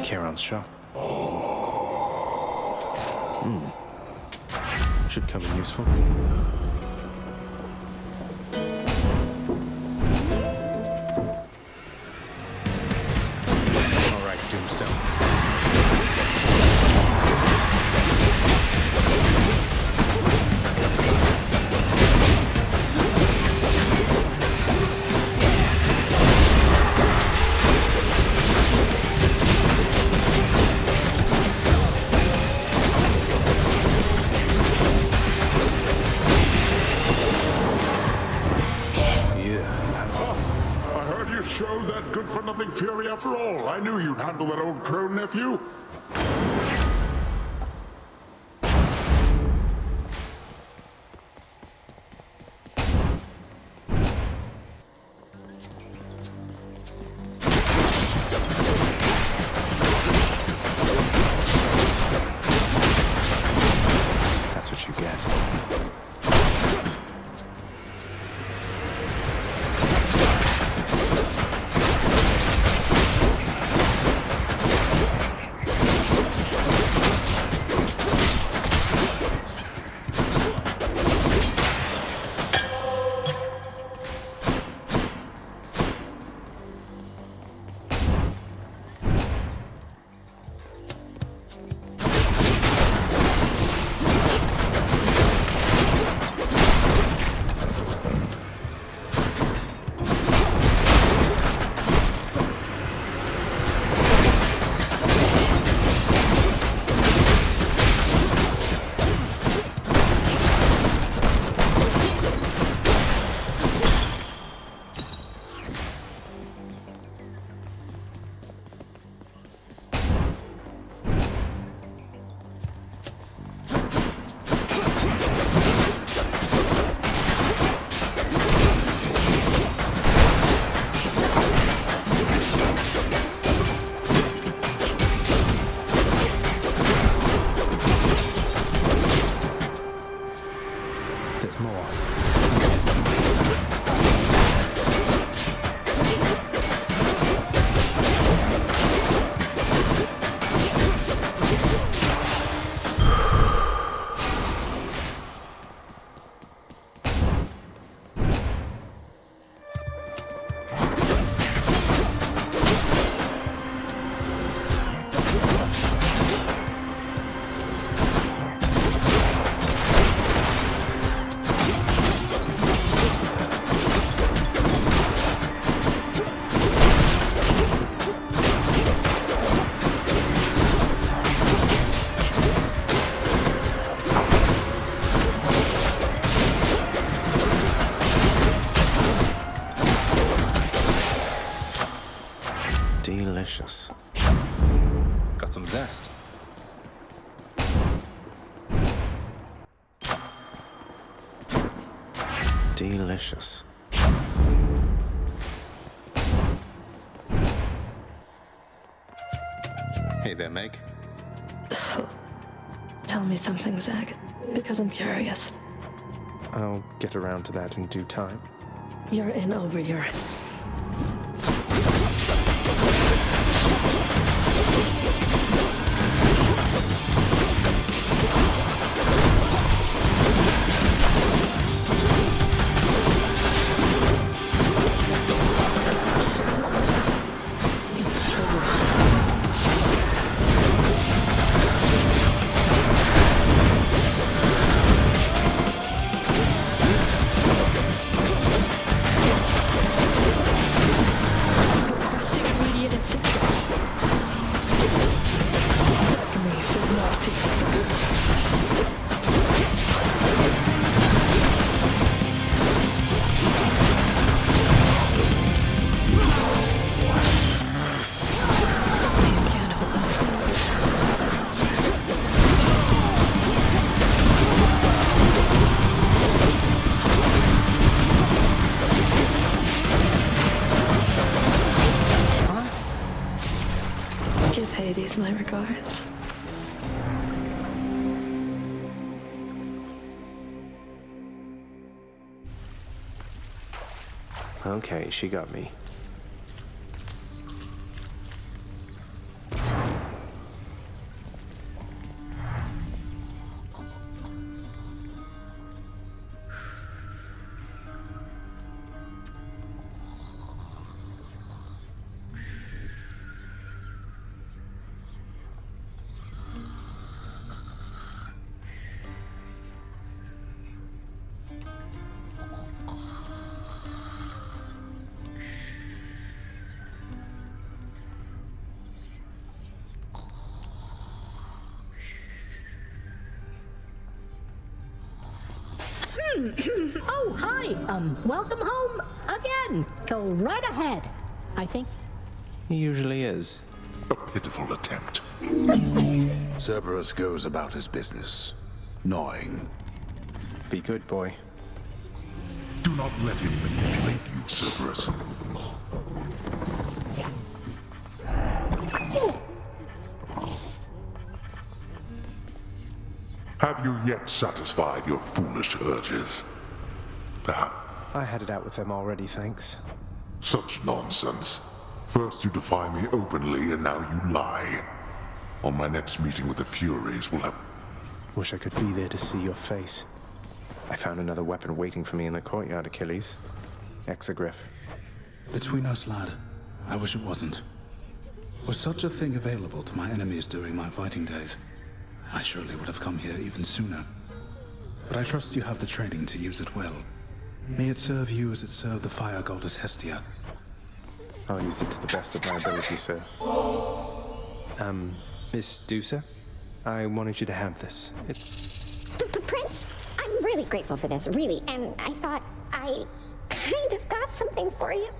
Charon's shop. Should come in useful. All right, Doomstone. Showed that good-for-nothing fury after all. I knew you'd handle that old crone, nephew. That's what you get. There's more. Delicious. Got some zest. Delicious. Hey there, Meg. Tell me something, Zach, because I'm curious. I'll get around to that in due time. You're in over your... Give Hades my regards. Okay, she got me. Oh, hi. Welcome home again. Go right ahead. I think. He usually is. A pitiful attempt. Cerberus goes about his business, gnawing. Be good, boy. Do not let him manipulate you, Cerberus. Have you yet satisfied your foolish urges? Perhaps. I had it out with them already, thanks. Such nonsense. First you defy me openly, and now you lie. On my next meeting with the Furies, we'll have... Wish I could be there to see your face. I found another weapon waiting for me in the courtyard, Achilles. Exogryph. Between us, lad, I wish it wasn't. Was such a thing available to my enemies during my fighting days, I surely would have come here even sooner. But I trust you have the training to use it well. May it serve you as it served the fire goddess Hestia. I'll use it to the best of my ability, sir. Miss Dusa, I wanted you to have this. Prince, I'm really grateful for this, really, and I thought I kind of got something for you.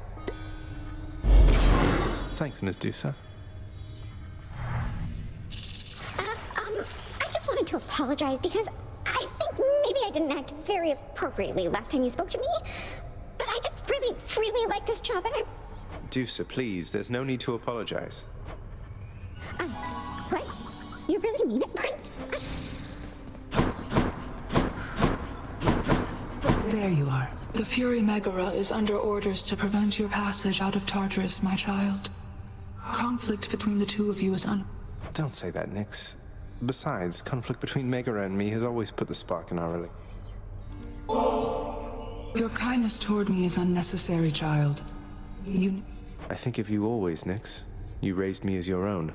Thanks, Miss Dusa. I just wanted to apologize because I think maybe I didn't act very appropriately last time you spoke to me, but I just really, really like this job, and Dusa, please, there's no need to apologize. What? You really mean it, Prince? There you are. The Fury Megara is under orders to prevent your passage out of Tartarus, my child. Conflict between the two of you is Don't say that, Nyx. Besides, conflict between Megara and me has always put the spark in our relationship. Your kindness toward me is unnecessary, child. I think of you always, Nyx. You raised me as your own.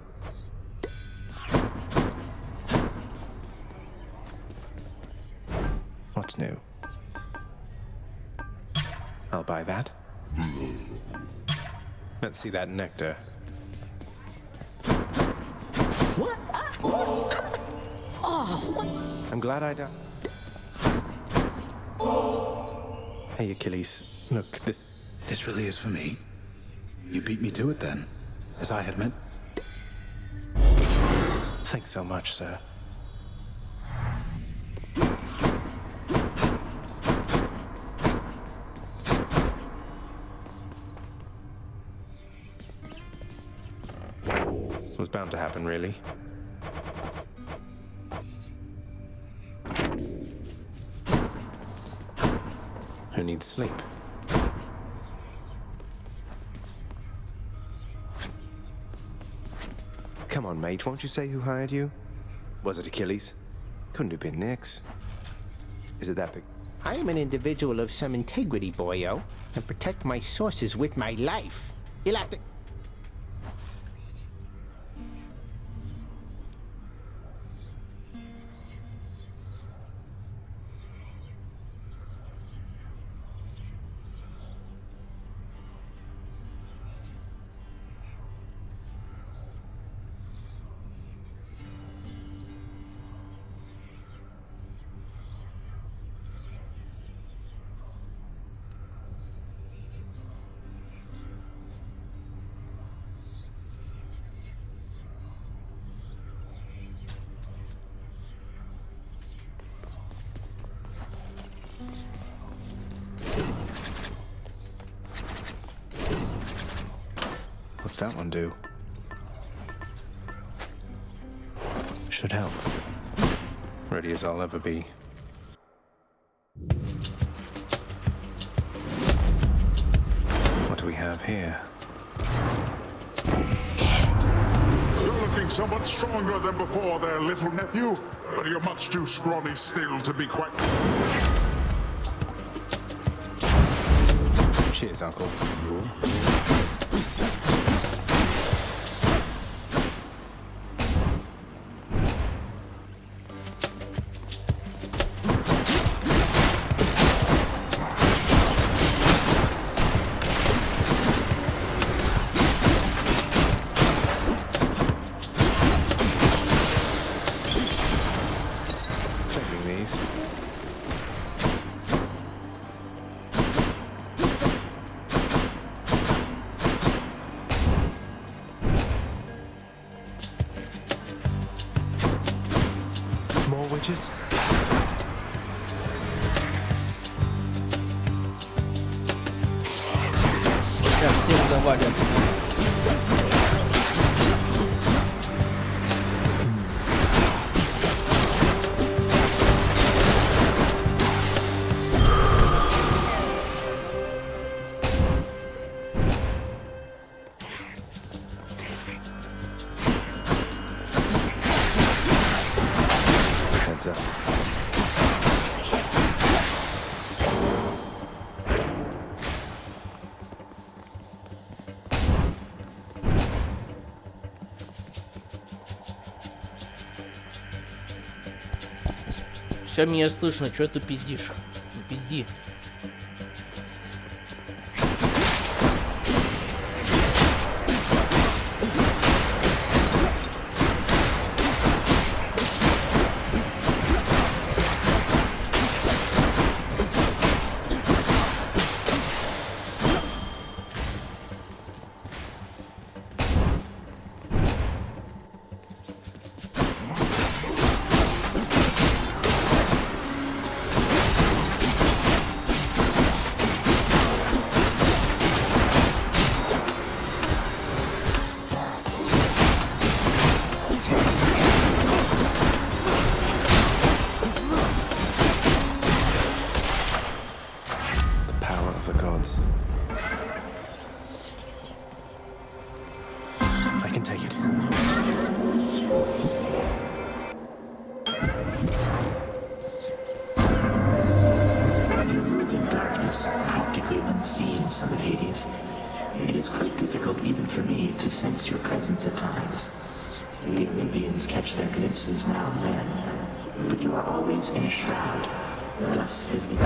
What's new? I'll buy that. Let's see that nectar. What? I'm glad I don't. Hey, Achilles. Look, This really is for me. You beat me to it then, as I had meant. Thanks so much, sir. It was bound to happen, really. Who needs sleep? Come on, mate, won't you say who hired you? Was it Achilles? Couldn't have been Nyx. Is it that big? I am an individual of some integrity, boyo, and protect my sources with my life. You'll have to... What's that one do? Should help. Ready as I'll ever be. What do we have here? You're looking somewhat stronger than before there, little nephew. But you're much too scrawny still to be quite... Cheers, Uncle. Taking these. Voyagers? Сейчас всех завалим. Heads up. Все меня слышно, что ты пиздишь? Не пизди. I can take it. You move in darkness, practically unseen, son of Hades. It is quite difficult even for me to sense your presence at times. The Olympians catch their glimpses now and then, but you are always in a shroud. Thus is the...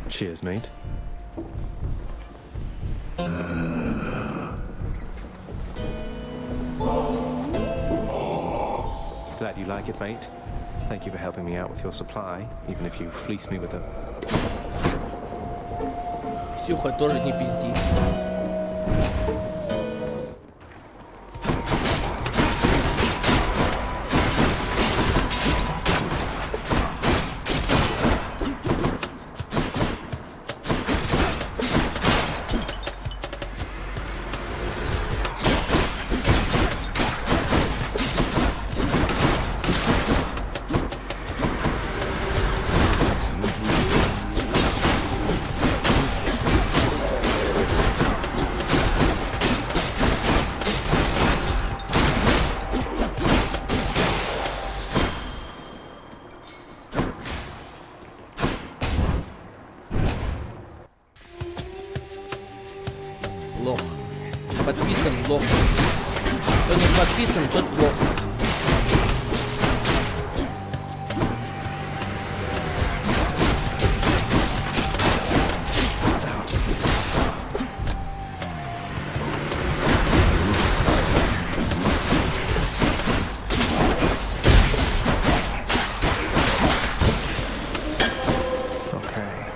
Cheers, mate. Glad you like it, mate. Thank you for helping me out with your supply, even if you fleece me with them. Ксюха, тоже не пизди. Лох. Подписан лох. Кто не подписан, тот лох. Okay.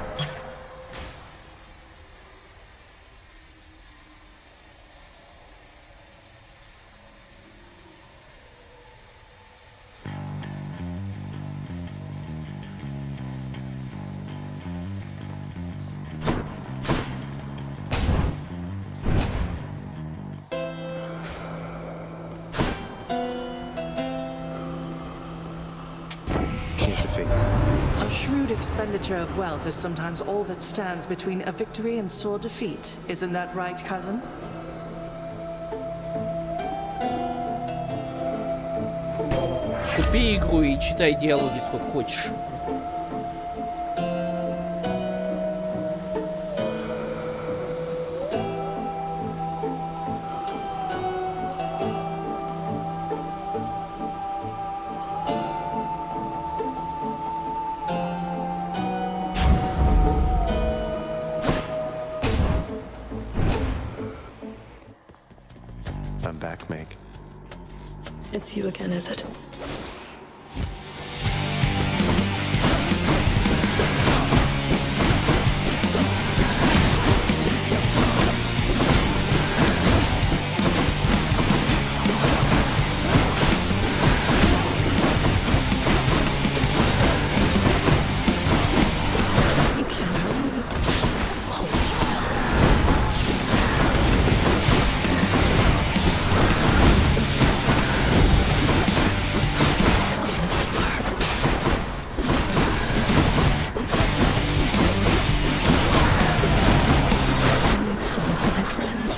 Here's defeat. A shrewd expenditure of wealth is sometimes all that stands between a victory and sore defeat. Isn't that right, cousin? Купи игру и читай диалоги сколько хочешь. I'm back, Meg. It's you again, is it? You can't hurt me. Hold still. I need some of my friends.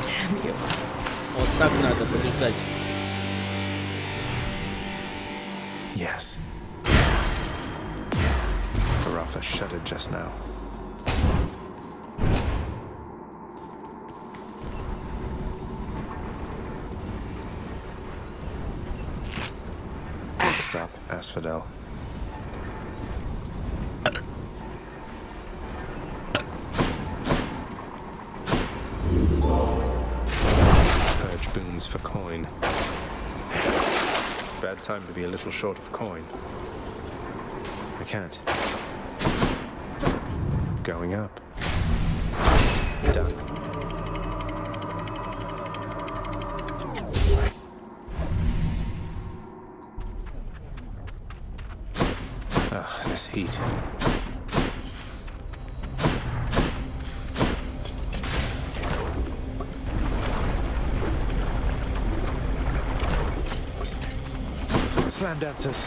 Damn you. Вот так надо побеждать. Yes. Baratha shuddered just now. Next up, Asphodel. Purge boons for coin. Bad time to be a little short of coin. I can't. Going up. Done. Ah, this heat. Slam dancers.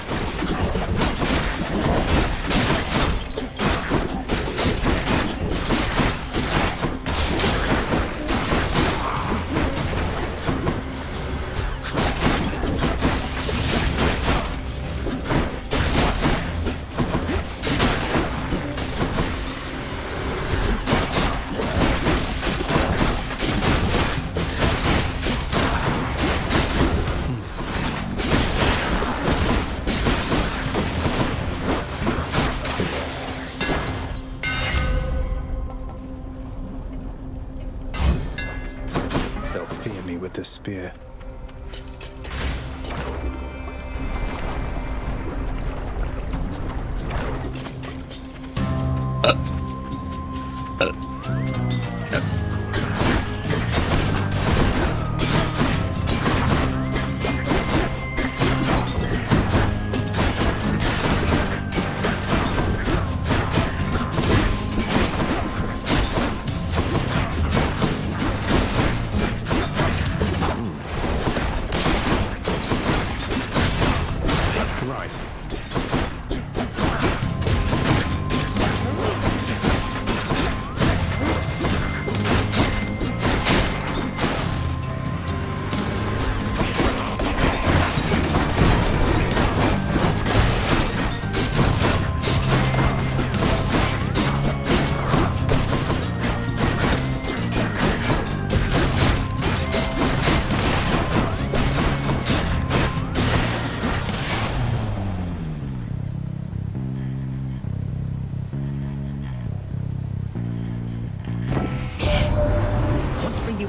They'll fear me with this spear.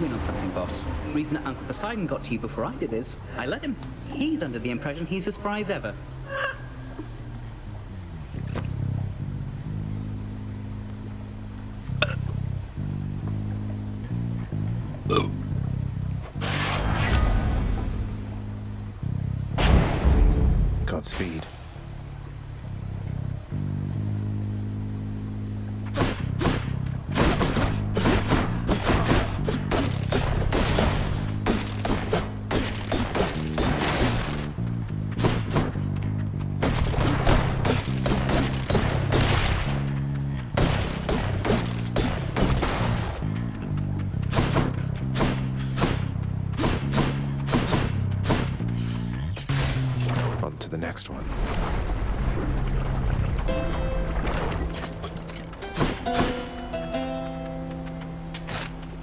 you in on something, boss. The reason that Uncle Poseidon got to you before I did is I let him. He's under the impression he's as spry as ever. Godspeed. On to the next one.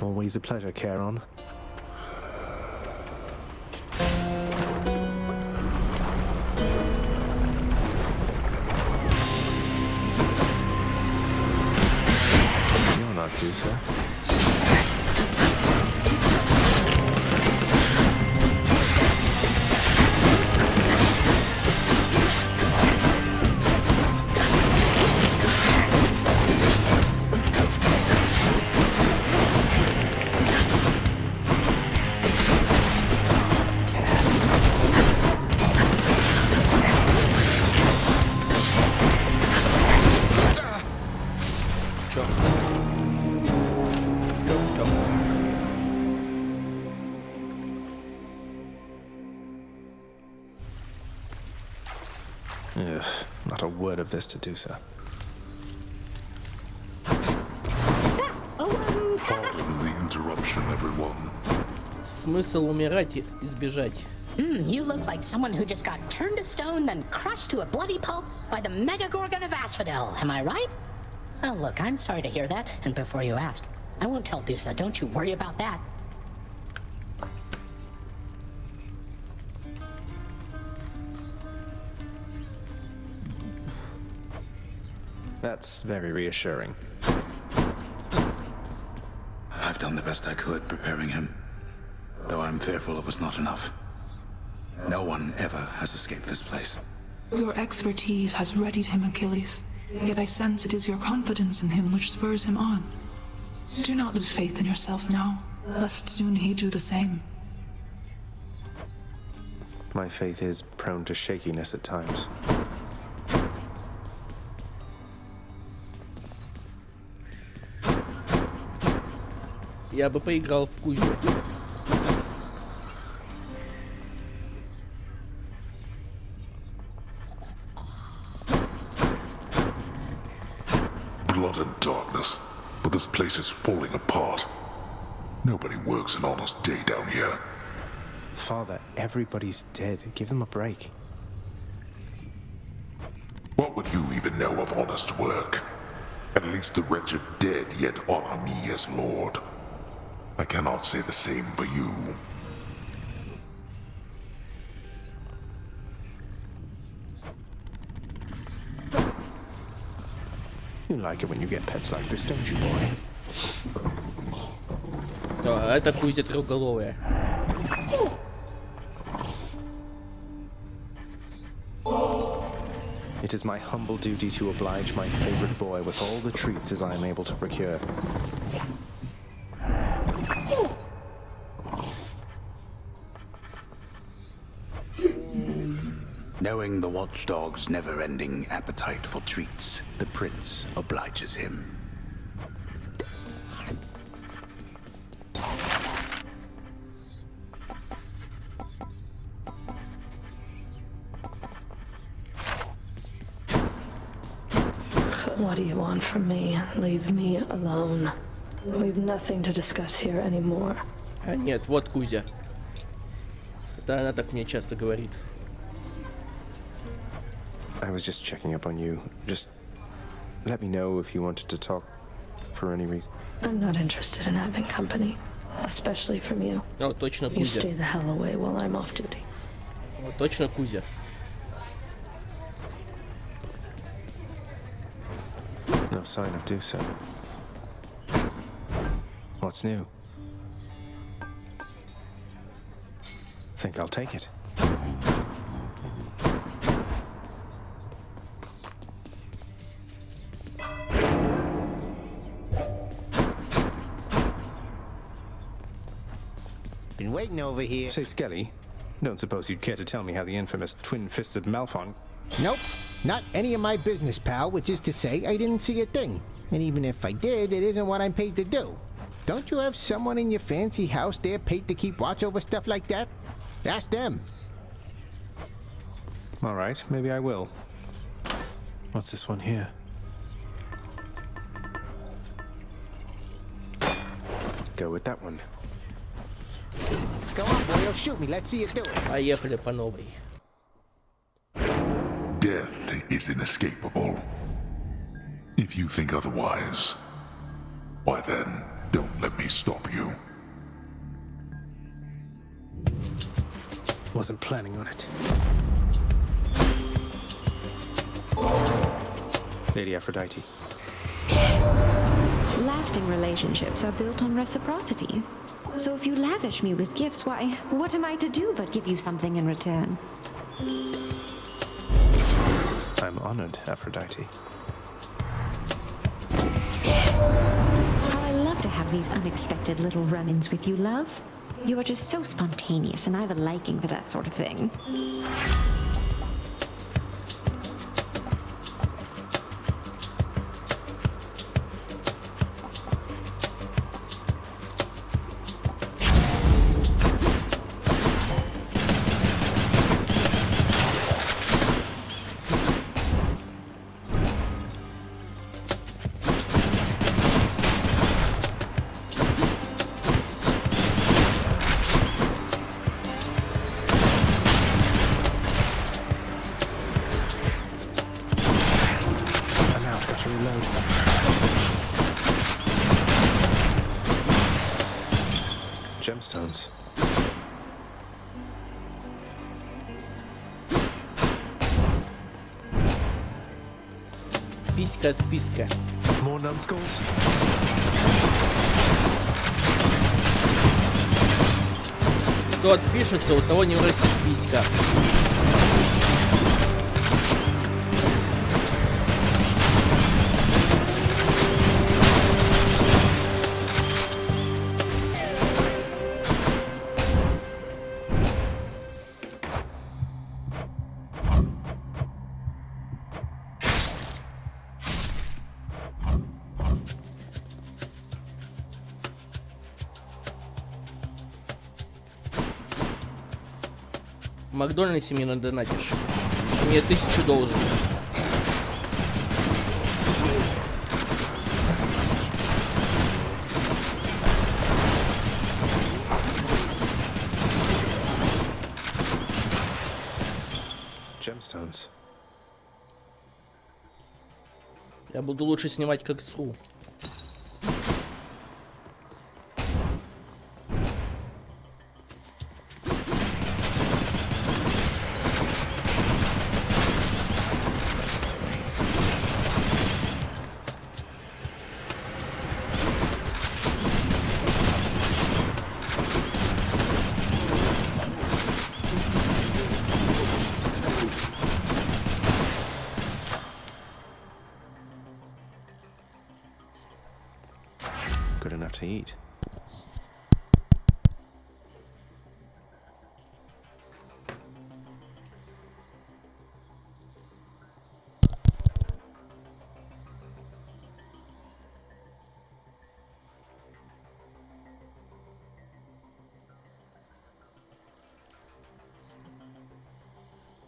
Always a pleasure, Charon. You're not Dusa. Ugh, not a word of this to Dusa. Pardon the interruption, everyone. Смысл умирать и сбежать. You look like someone who just got turned to stone, then crushed to a bloody pulp by the Megagorgon of Asphodel. Am I right? Oh, look, I'm sorry to hear that. And before you ask, I won't tell Dusa. Don't you worry about that. That's very reassuring. I've done the best I could preparing him, though I'm fearful it was not enough. No one ever has escaped this place. Your expertise has readied him, Achilles. Yet I sense it is your confidence in him which spurs him on. Do not lose faith in yourself now, lest soon he do the same. My faith is prone to shakiness at times. Я бы поиграл в Кузю. Blood and darkness, but this place is falling apart. Nobody works an honest day down here. Father, everybody's dead. Give them a break. What would you even know of honest work? At least the wretched dead yet honor me as lord. I cannot say the same for you. You like it when you get pets like this, don't you, boy? Да, это Кузя трехголовая. It is my humble duty to oblige my favorite boy with all the treats as I am able to procure. Knowing the watchdog's never-ending appetite for treats, the prince obliges him. What do you want from me? Leave me alone. We've nothing to discuss here anymore. А нет, вот Кузя. Это она так мне часто говорит. I was just checking up on you. Just let me know if you wanted to talk for any reason. I'm not interested in having company, especially from you. О, точно You Кузя. stay the hell away while I'm off duty. О, точно Кузя. No sign of Dusa. What's new? think I'll take it. Been waiting over here. Say, Skelly, don't suppose you'd care to tell me how the infamous twin-fisted Malfon... Nope. Not any of my business, pal, which is to say I didn't see a thing. And even if I did, it isn't what I'm paid to do. Don't you have someone in your fancy house there paid to keep watch over stuff like that? Ask them. All right, maybe I will. What's this one here? Go with that one. Go on, boy, shoot me. Let's see you do it. Поехали по новой. Death is inescapable. If you think otherwise, why then, don't let me stop you. Wasn't planning on it. Lady Aphrodite. Lasting relationships are built on reciprocity. So if you lavish me with gifts, why, what am I to do but give you something in return? I'm honored, Aphrodite. How I love to have these unexpected little run-ins with you, love. You are just so spontaneous, and I have a liking for that sort of thing. Gemstones. Писька от писька. More numbskulls? Кто отпишется, у того не вырастет писька. В Макдональдсе мне надонатишь. Мне 1000 должен. Gemstones. Я буду лучше снимать как СУ. Good enough to eat.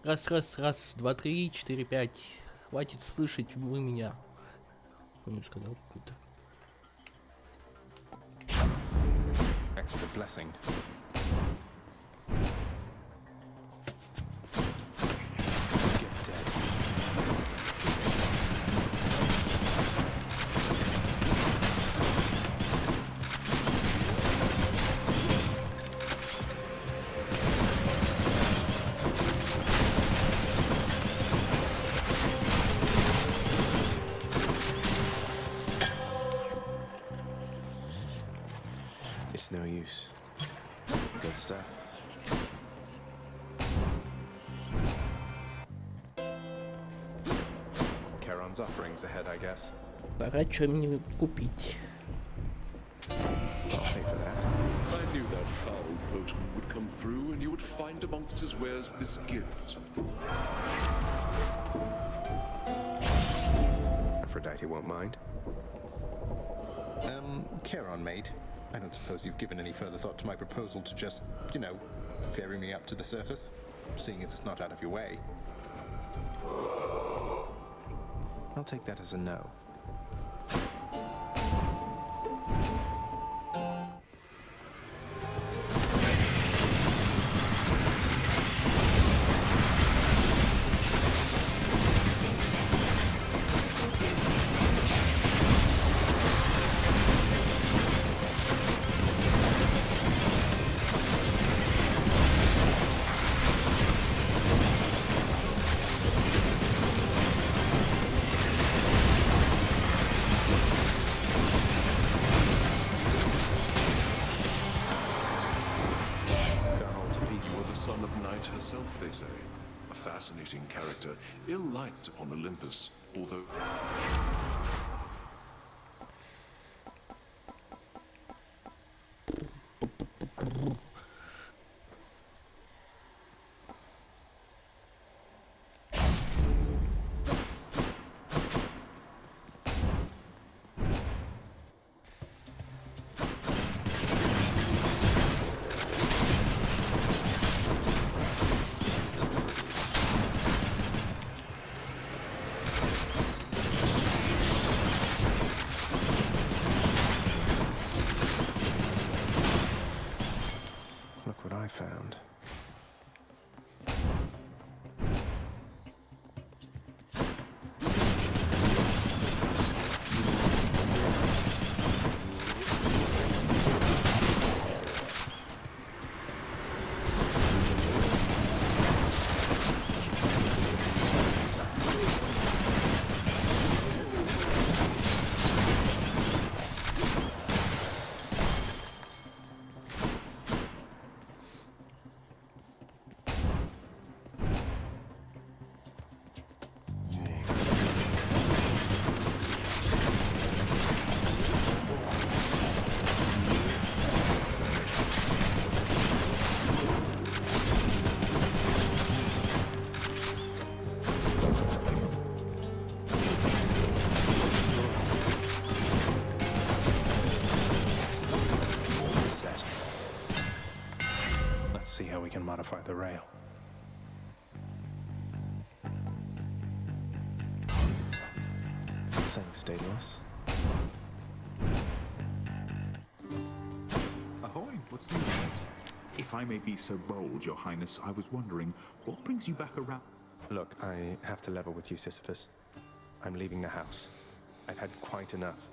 Раз, 2, 3, 4, 5. Хватит слышать вы меня. Он сказал какой-то. Extra blessing. Get dead. It's no use. Good stuff. Everyone's offerings ahead, I guess. Пора что-нибудь купить. I'll pay for that. I knew that foul boatman would come through, and you would find amongst his wares this gift. Aphrodite won't mind. Care on, mate. I don't suppose you've given any further thought to my proposal to just, you know, ferry me up to the surface? Seeing as it's not out of your way. I'll take that as a no. Herself, they say. A fascinating character, ill-liked upon Olympus, although... Look what I found. See how we can modify the rail. Thanks, Daedalus. Ahoy, what's new? If I may be so bold, Your Highness, I was wondering, what brings you back around? Look, I have to level with you, Sisyphus. I'm leaving the house. I've had quite enough.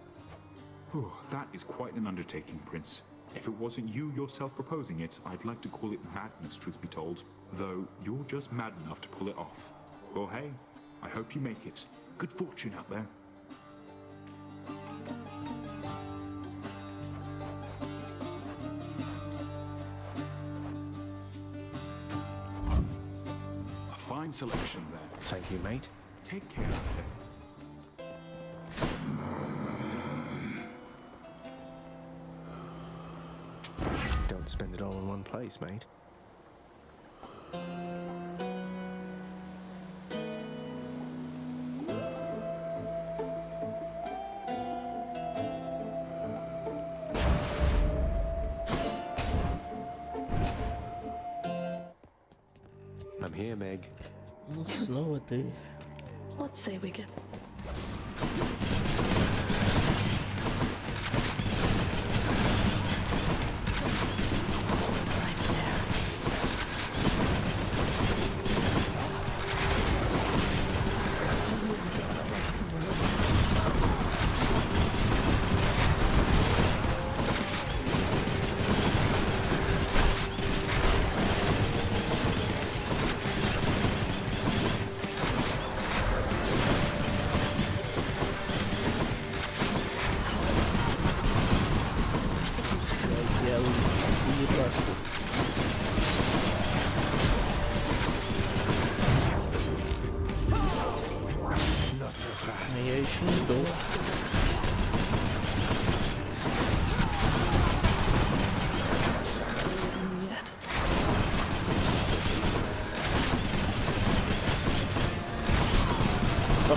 Oh, that is quite an undertaking, Prince. If it wasn't you yourself proposing it, I'd like to call it madness, truth be told. Though, you're just mad enough to pull it off. Well, hey, I hope you make it. Good fortune out there. A fine selection there. Thank you, mate. Take care out there. Don't spend it all in one place, mate. I'm here, Meg. Ну, снова ты. Let's say we get...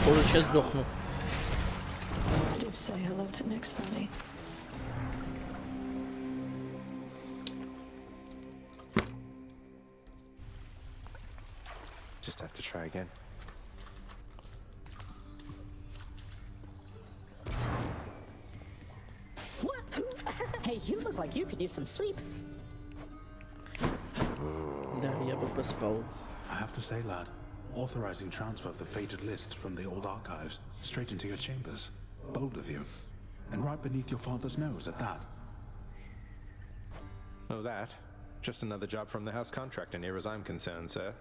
Похоже, сейчас сдохну. Do say hello to Nick's for me. Just have to try again. Hey, you look like you could use some sleep. Да, я бы поспал. I have to say, lad, authorizing transfer of the fated list from the old archives straight into your chambers. Bold of you. And right beneath your father's nose at that. Oh, that? Just another job from the house contractor near as I'm concerned, sir.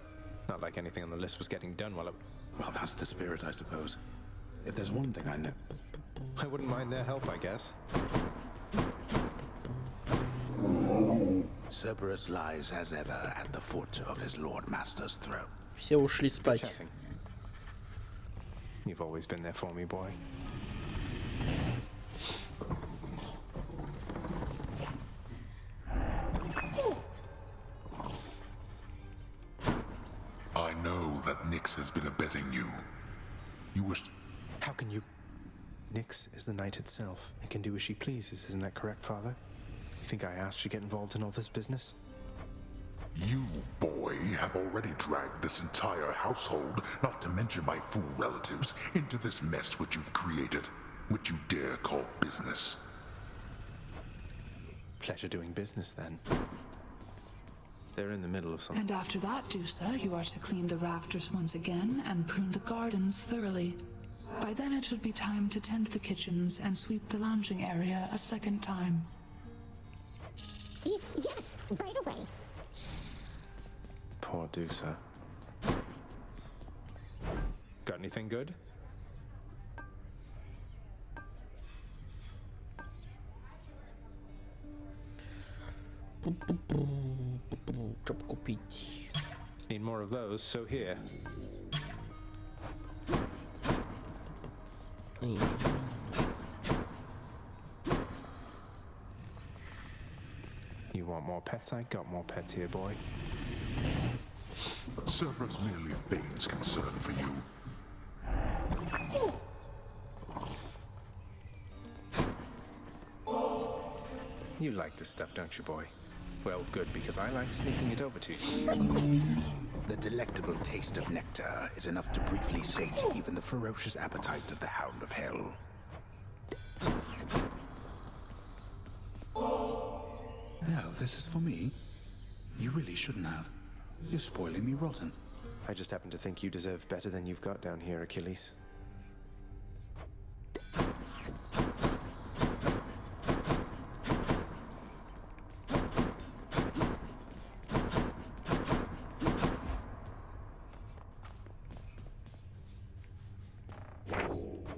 Not like anything on the list was getting done while Well, that's the spirit, I suppose. If there's one thing I know... I wouldn't mind their help, I guess. Cerberus lies as ever at the foot of his Lord Master's throne. Все ушли спать. You've always been there for me, boy. I know that Nyx has been abetting you. You wish... How can you... Nyx is the night itself and can do as she pleases, isn't that correct, Father? You think I asked you to get involved in all this business? You, boy, have already dragged this entire household, not to mention my fool relatives, into this mess which you've created, which you dare call business. Pleasure doing business, then. They're in the middle of something. And after that, Dusa, you are to clean the rafters once again and prune the gardens thoroughly. By then it should be time to tend the kitchens and sweep the lounging area a second time. Yes, right away. Poor Dusa. Got anything good? Что купить? Need more of those, so here. You want more pets? I got more pets here, boy. Cerberus merely feigns concern for you. You like this stuff, don't you, boy? Well, good, because I like sneaking it over to you. The delectable taste of nectar is enough to briefly sate even the ferocious appetite of the Hound of Hell. No, this is for me. You really shouldn't have. You're spoiling me rotten. I just happen to think you deserve better than you've got down here, Achilles.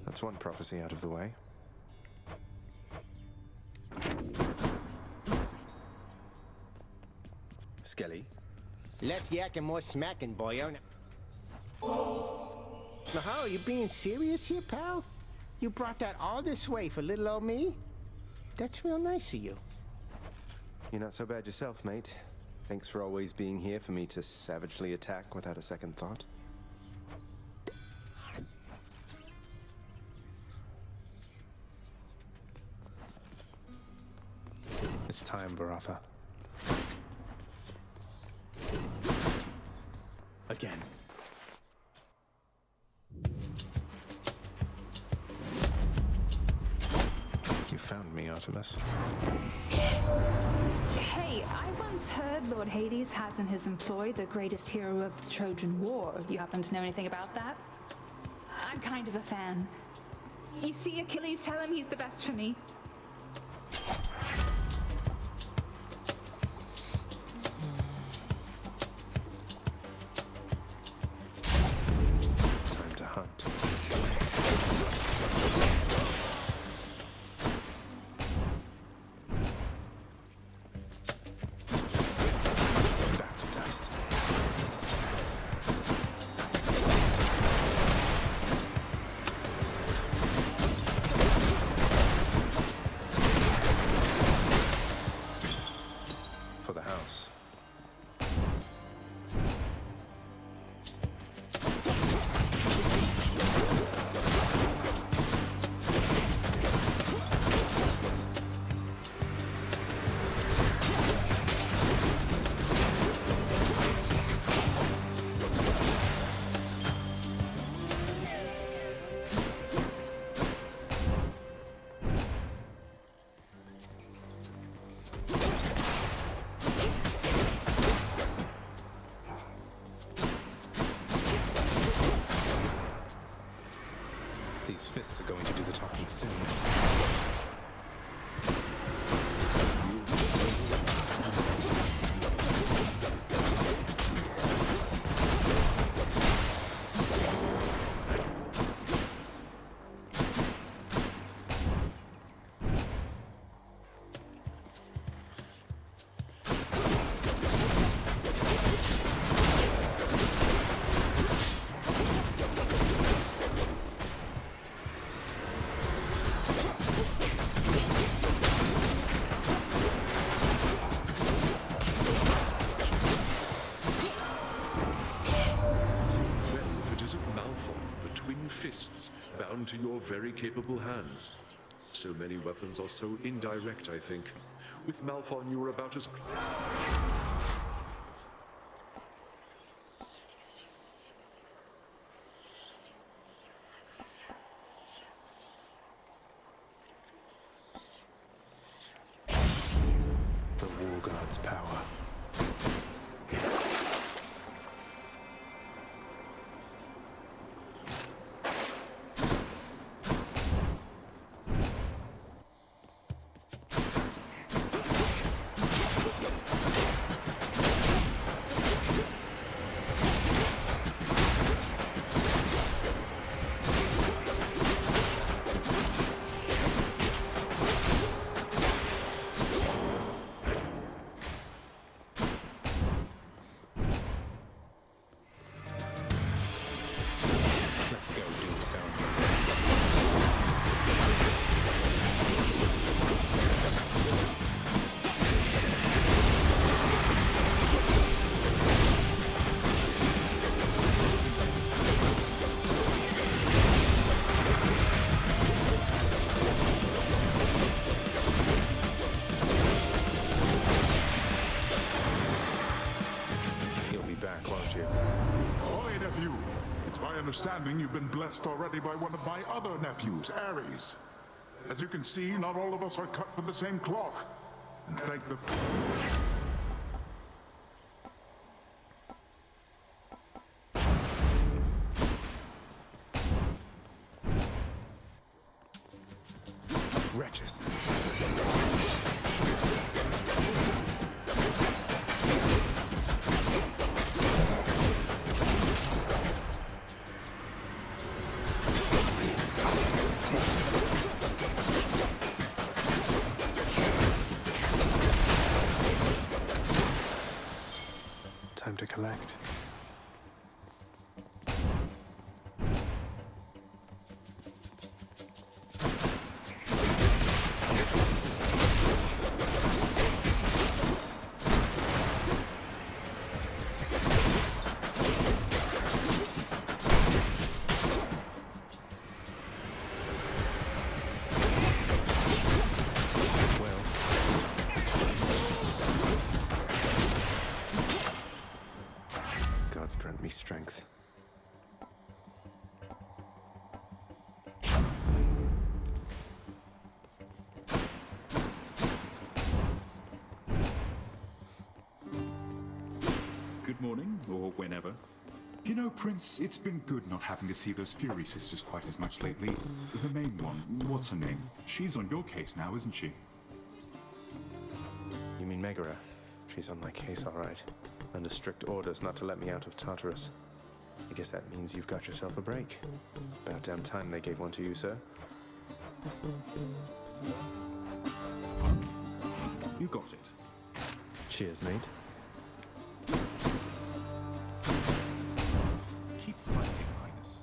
That's one prophecy out of the way. Skelly. Less yak and more smacking, boyo. Now, how are you being serious here, pal? You brought that all this way for little old me? That's real nice of you. You're not so bad yourself, mate. Thanks for always being here for me to savagely attack without a second thought. It's time, Varatha. Again. You found me, Artemis. Hey, I once heard Lord Hades has in his employ the greatest hero of the Trojan War. You happen to know anything about that? I'm kind of a fan. You see Achilles, tell him he's the best for me. Time to hunt. Back to dust. soon. Fists bound to your very capable hands. So many weapons are so indirect, I think. With Malphon, you are about as... The War God's power. Understanding you've been blessed already by one of my other nephews, Ares. As you can see, not all of us are cut from the same cloth. And thank the... Wretches. Time to collect. Grant me strength. Good morning, or whenever. You know, Prince, it's been good not having to see those Fury sisters quite as much lately. The main one, what's her name? She's on your case now, isn't she? You mean Megara? She's on my case, all right. Under strict orders not to let me out of Tartarus. I guess that means you've got yourself a break. About damn time they gave one to you, sir. You got it. Cheers, mate. Keep fighting, Highness.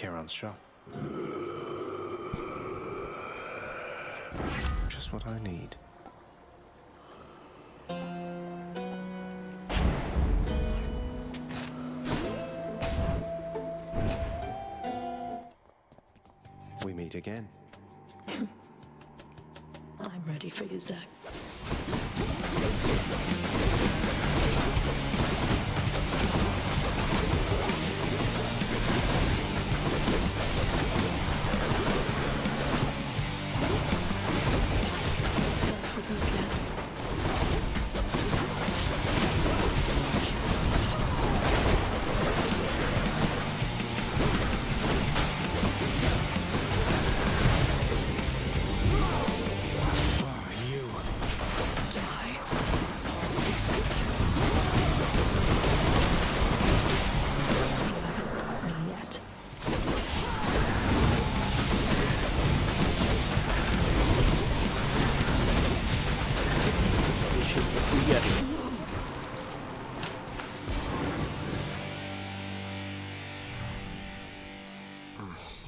Kieran's shop. Just what I need. We meet again. I'm ready for you, Zach.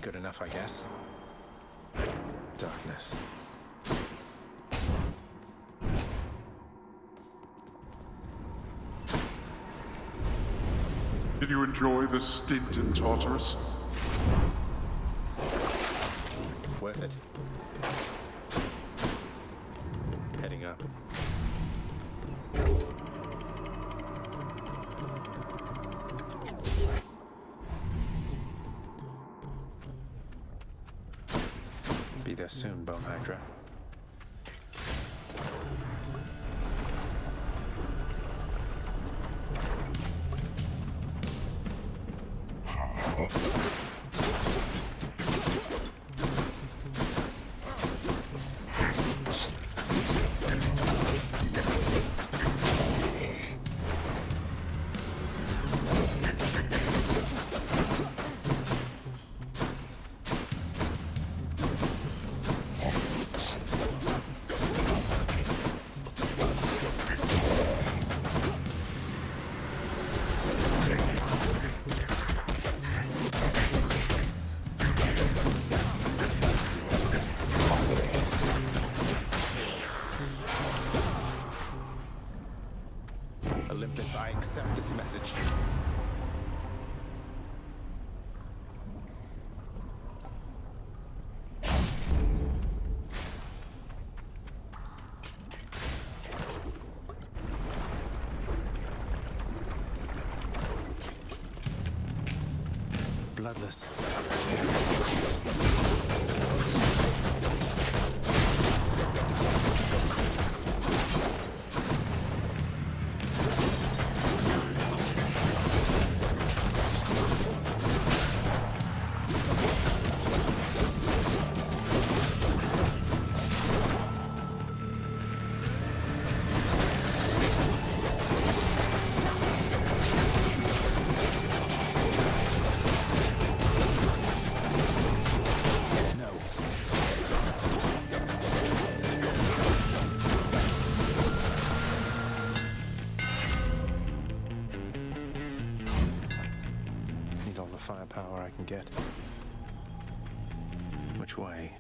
Good enough, I guess. Darkness. Did you enjoy the stint in Tartarus? Worth it. Heading up. Be there soon, Bone Hydra. Olympus, I accept this message. Bloodless. Firepower I can get. Which way?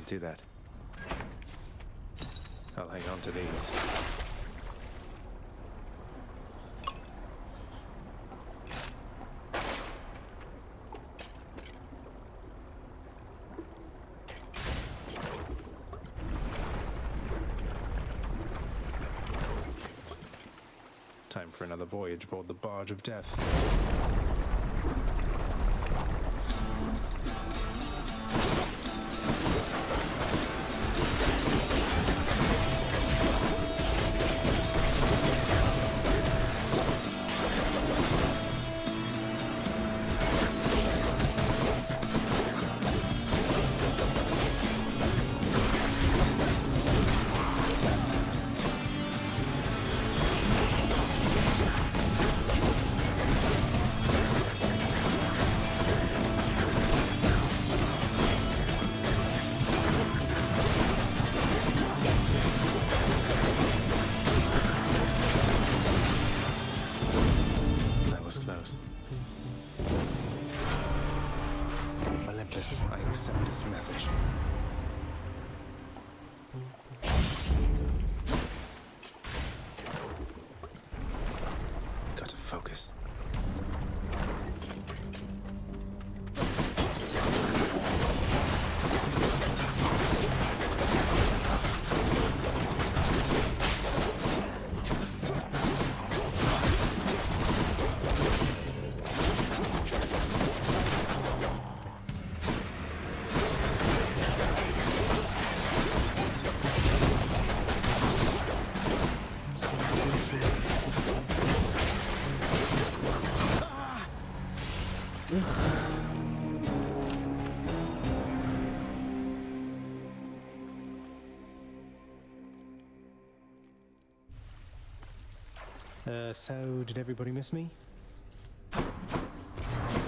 Do that. I'll hang on to these. Time for another voyage aboard the Barge of Death. accept this message. Gotta focus. So, did everybody miss me?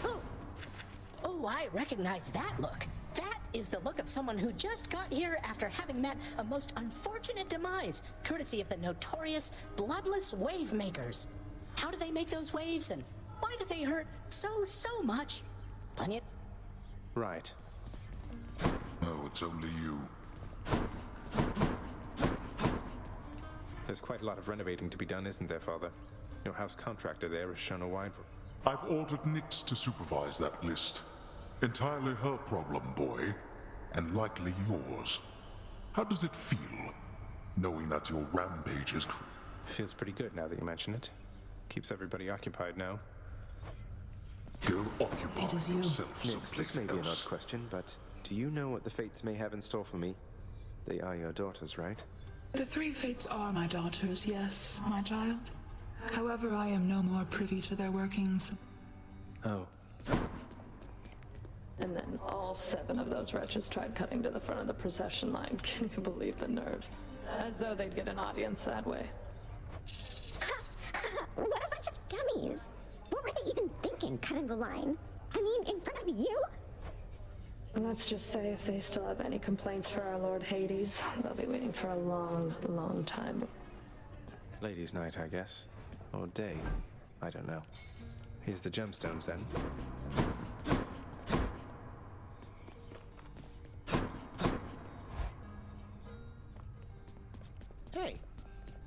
Oh, I recognize that look. That is the look of someone who just got here after having met a most unfortunate demise, courtesy of the notorious bloodless wave makers. How do they make those waves, and why do they hurt so much? Plenty of... Right. Oh, it's only you. There's quite a lot of renovating to be done, isn't there, Father? Your house contractor there has shown a wide... I've ordered Nyx to supervise that list. Entirely her problem, boy. And likely yours. How does it feel, knowing that your rampage is... Feels pretty good now that you mention it. Keeps everybody occupied now. Go occupy It is you. yourself Nyx, this may be an odd else. question, but do you know what the fates may have in store for me? They are your daughters, right? The three fates are my daughters, yes, my child. However, I am no more privy to their workings. Oh. And then all 7 of those wretches tried cutting to the front of the procession line. Can you believe the nerve? As though they'd get an audience that way. What a bunch of dummies! What were they even thinking, cutting the line? I mean, in front of you? Let's just say if they still have any complaints for our Lord Hades, they'll be waiting for a long time. Ladies' night, I guess. Or day. I don't know. Here's the gemstones, then. Hey,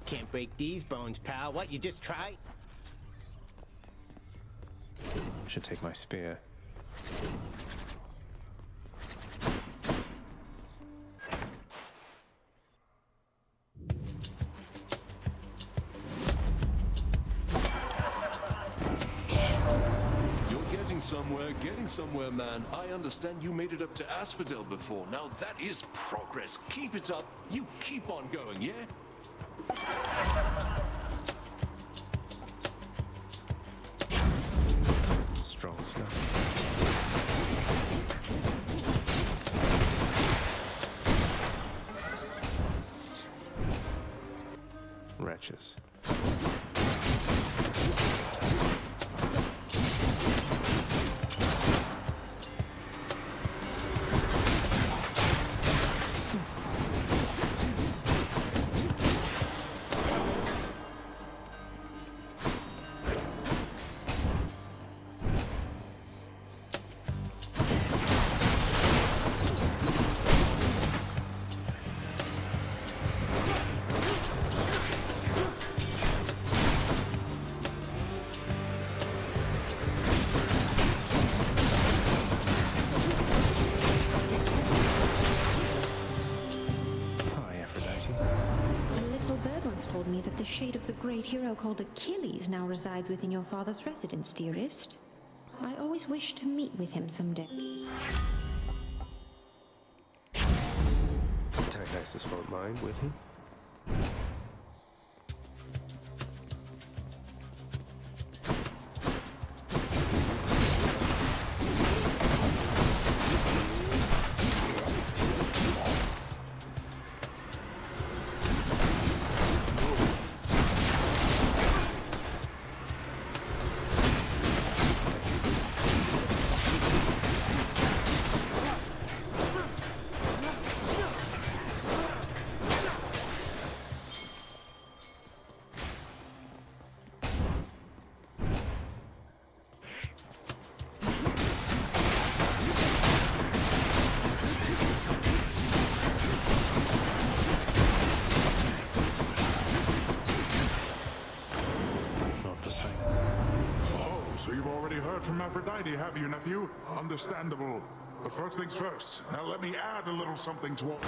can't break these bones, pal. What, you just try? Should take my spear. Getting somewhere, man. I understand you made it up to Asphodel before. Now that is progress. Keep it up. You keep on going, yeah? Strong stuff. Wretches. Told me that the shade of the great hero called Achilles now resides within your father's residence, dearest. I always wished to meet with him someday. Dionysus won't mind, will he? already, have you, nephew? Understandable. But first things first. Now let me add a little something to all...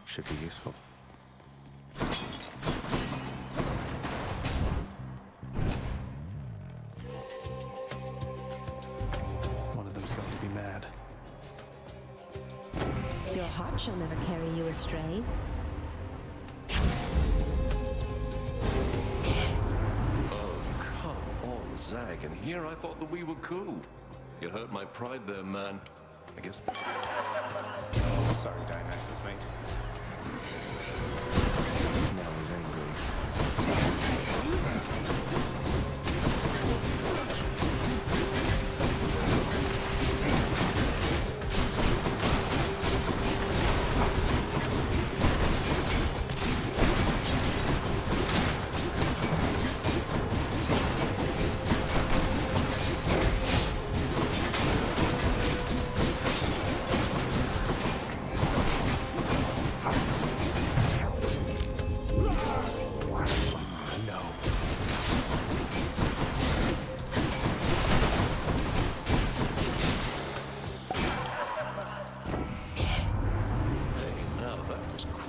Should be useful. One of them's going to be mad. Your heart shall never carry you astray. Oh, come on, Zag. And here I thought that we were cool. You hurt my pride there, man. I guess... Sorry, Dionysus, mate. Now he's angry.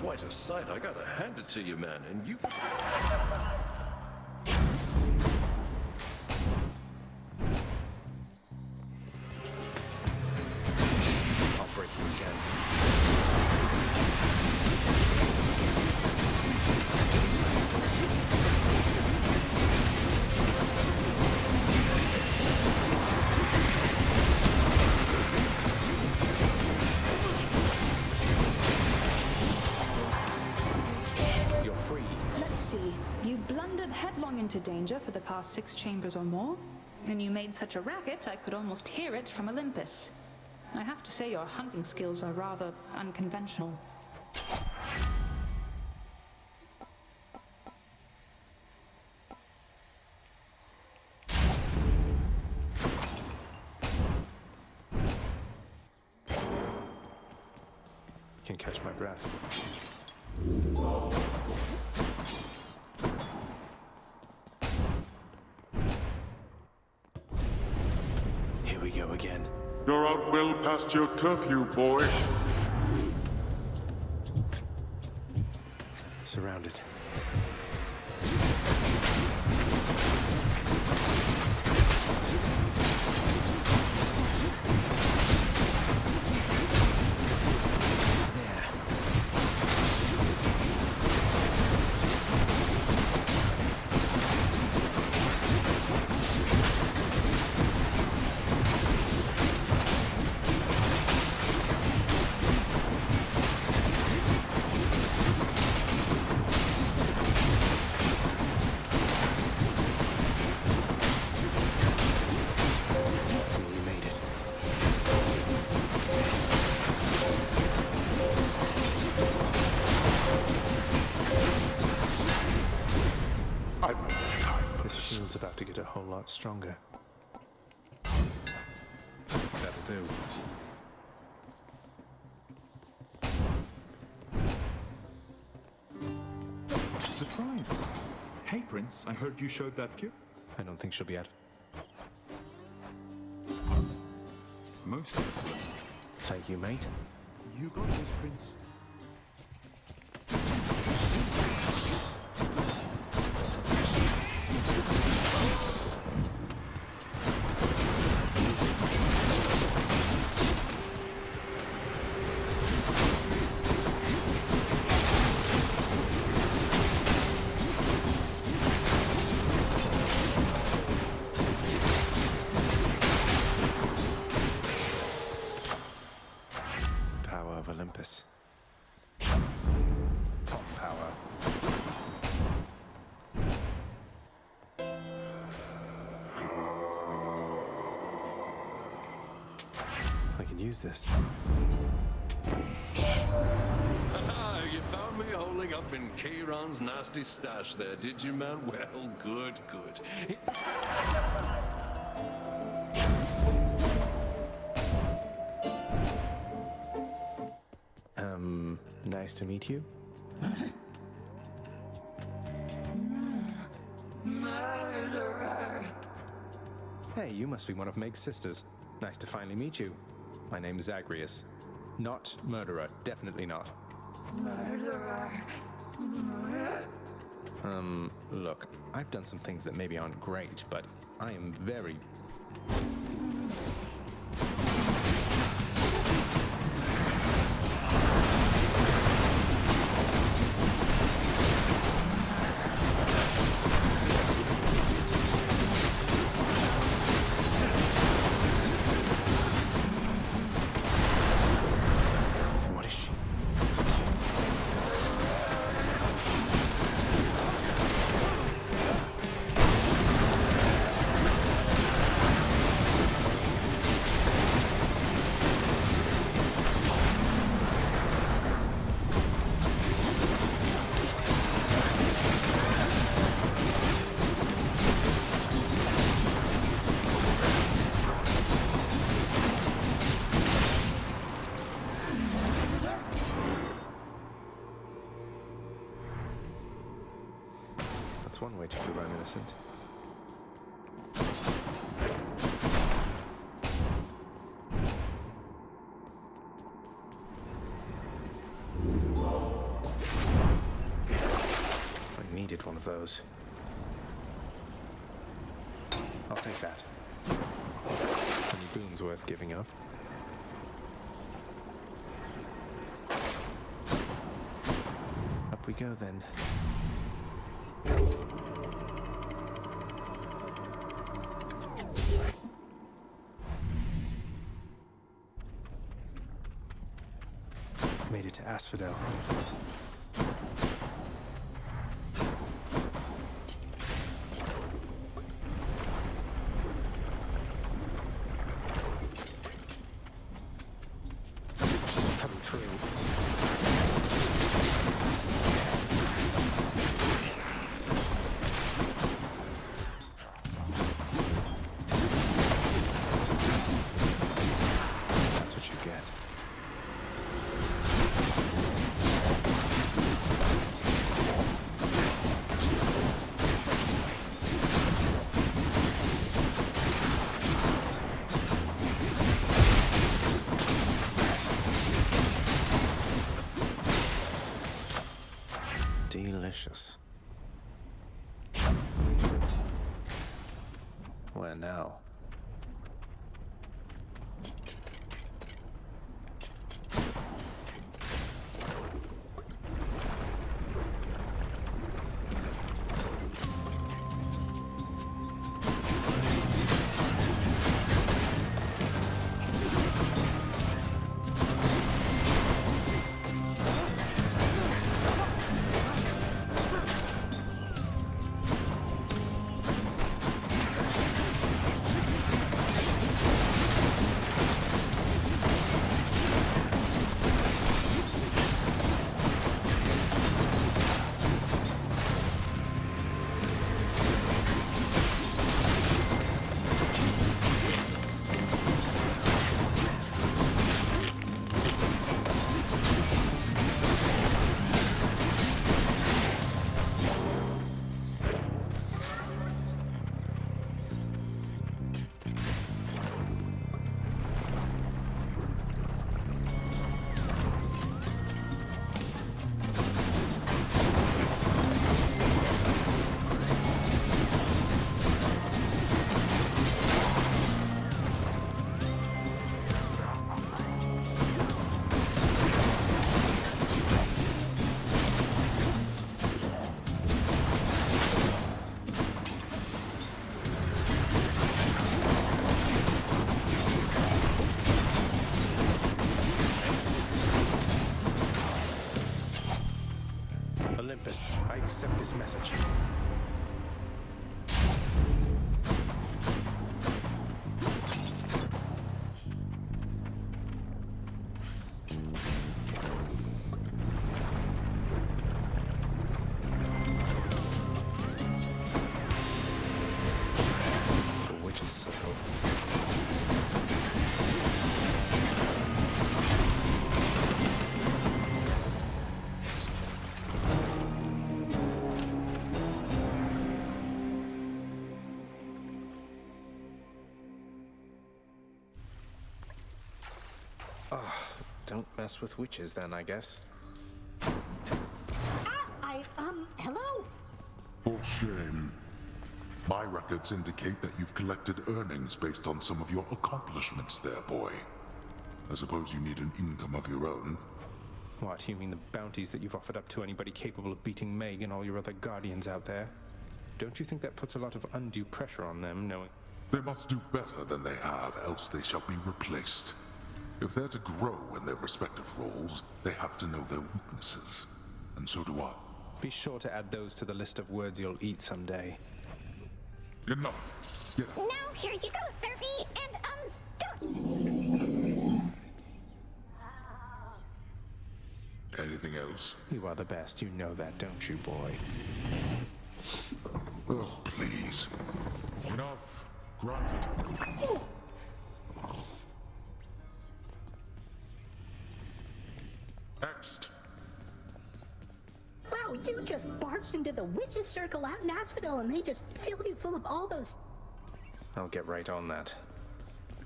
Quite a sight, I gotta hand it to you, man, and you... I'll break you again. You blundered headlong into danger for the past 6 chambers or more, and you made such a racket I could almost hear it from Olympus. I have to say your hunting skills are rather unconventional. Can catch my breath. Here we go again. You're out well past your curfew, boy. Surrounded. About to get a whole lot stronger. That'll do. Surprise! Hey, Prince, I heard you showed that cue. I don't think she'll be out. Most excellent. Thank you, mate. You got this, Prince. Olympus. Pop power. I can use this. found me holding up in Kieran's nasty stash there, did you, man? Well, good, good. Nice to meet you. Hey, you must be one of Meg's sisters. Nice to finally meet you. My name is Zagreus. Not murderer, definitely not. Look, I've done some things that maybe aren't great, but I am very... What is she? That's one way to prove I'm innocent. I needed one of those. I'll take that. Any boons worth giving up? Up we go then. Made it to Asphodel. Coming through. That's what you get. Delicious. Where now? I accept this message. Don't mess with witches then, I guess. Hello? For shame. My records indicate that you've collected earnings based on some of your accomplishments there, boy. I suppose you need an income of your own. What, you mean the bounties that you've offered up to anybody capable of beating Meg and all your other guardians out there? Don't you think that puts a lot of undue pressure on them, knowing... They must do better than they have, else they shall be replaced. If they're to grow in their respective roles, they have to know their weaknesses. And so do I. Be sure to add those to the list of words you'll eat someday. Enough. Now, here you go, Survey, and, don't... Anything else? You are the best, you know that, don't you, boy? Oh, please. Enough. Granted. Next. Wow, you just barged into the witches' circle out in Asphodel and they just filled you full of all those... I'll get right on that.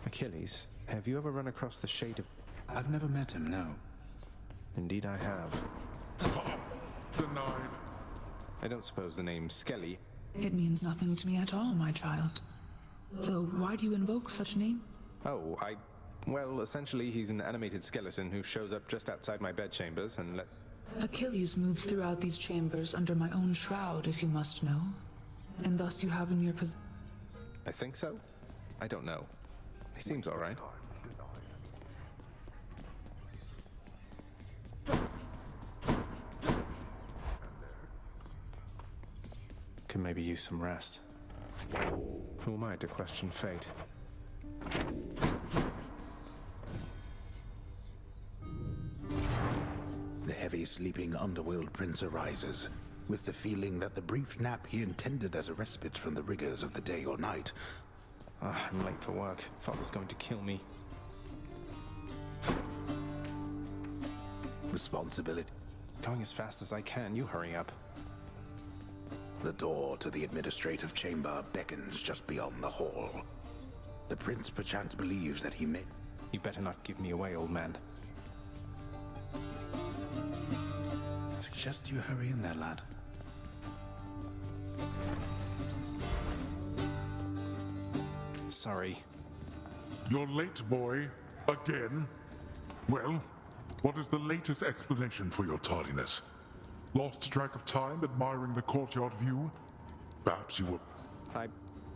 Achilles, have you ever run across the shade of... I've never met him, no. Indeed I have. Denied. I don't suppose the name Skelly... It means nothing to me at all, my child. Though, why do you invoke such name? Oh, well, essentially he's an animated skeleton who shows up just outside my bedchambers and Achilles moves throughout these chambers under my own shroud, if you must know. And thus you have in your possession... I think so? I don't know. He seems all right. Can maybe use some rest. Who am I to question fate? The heavy sleeping underworld prince arises, with the feeling that the brief nap he intended as a respite from the rigors of the day or night. I'm late for work. Father's going to kill me. Responsibility. Going as fast as I can. You hurry up. The door to the administrative chamber beckons just beyond the hall. The prince perchance believes that he may... You better not give me away, old man. Suggest you hurry in there, lad. Sorry. You're late, boy. Again? Well, what is the latest explanation for your tardiness? Lost track of time admiring the courtyard view? Perhaps you were...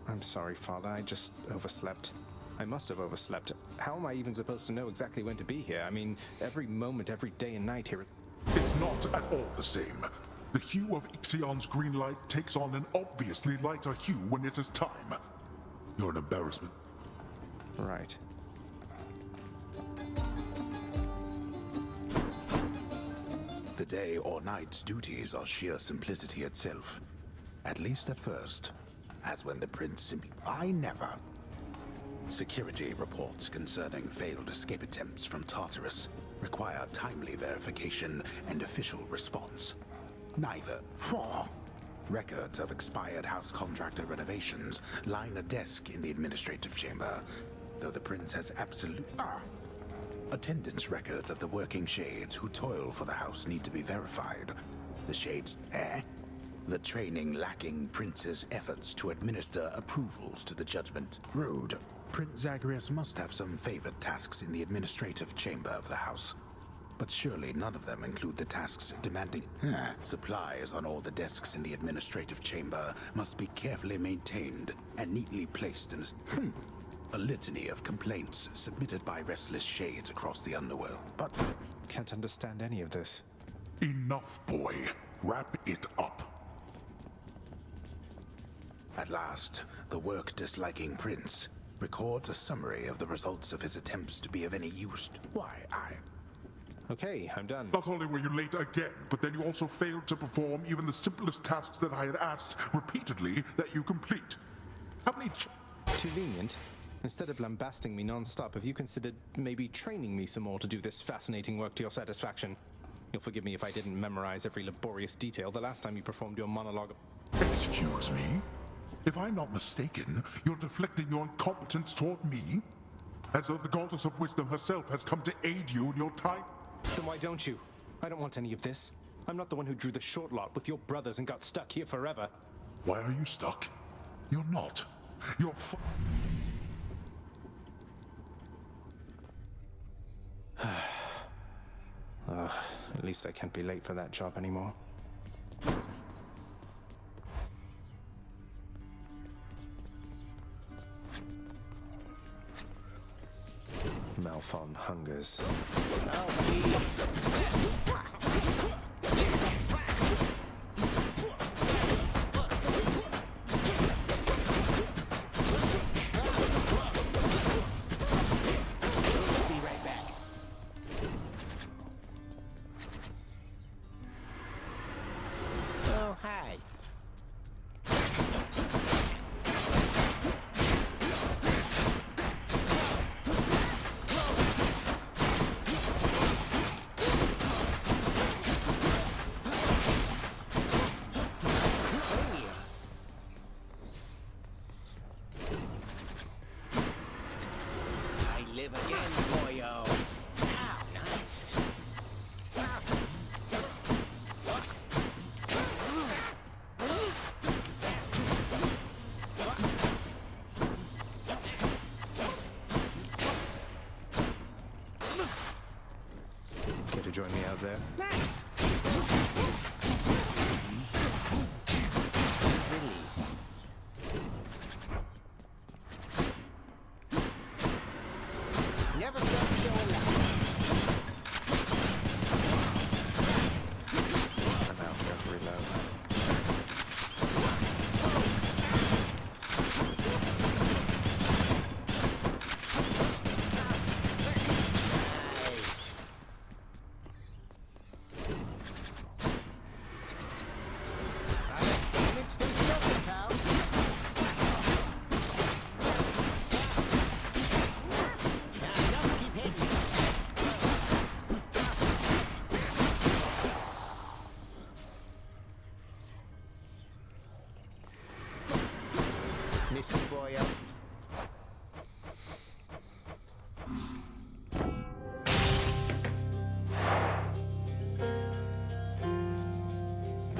I'm sorry, Father. I just overslept. I must have overslept. How am I even supposed to know exactly when to be here? I mean, every moment, every day and night here... It's not at all the same. The hue of Ixion's green light takes on an obviously lighter hue when it is time. You're an embarrassment. Right. The day or night's duties are sheer simplicity itself. At least at first. As when the prince simply... I never. Security reports concerning failed escape attempts from Tartarus require timely verification and official response. Neither. Records of expired house contractor renovations line a desk in the administrative chamber, though the prince has absolute... Attendance records of the working shades who toil for the house need to be verified. The shades... The training lacking prince's efforts to administer approvals to the judgment. Rude. Prince Zagreus must have some favored tasks in the administrative chamber of the house. But surely none of them include the tasks demanding... Supplies on all the desks in the administrative chamber must be carefully maintained and neatly placed in a litany of complaints submitted by restless shades across the underworld. But... Can't understand any of this. Enough, boy. Wrap it up. At last, the work-disliking prince records a summary of the results of his attempts to be of any use. Okay, I'm done. Not only were you late again, but then you also failed to perform even the simplest tasks that I had asked repeatedly that you complete. How many... Too lenient? Instead of lambasting me non-stop, have you considered maybe training me some more to do this fascinating work to your satisfaction? You'll forgive me if I didn't memorize every laborious detail the last time you performed your monologue. Excuse me? If I'm not mistaken, you're deflecting your incompetence toward me? As though the goddess of wisdom herself has come to aid you in your time. Then why don't you? I don't want any of this. I'm not the one who drew the short lot with your brothers and got stuck here forever. Why are you stuck? You're not. You're At least I can't be late for that job anymore. Malphon hungers. Oh, hi. I live again, boyo. Ow, nice. Care to join me out there? Nice. Release. Never felt so alive. I'm out here to reload. Nice. Damage to something, pal. Don't keep hitting me. Miss me, boyo.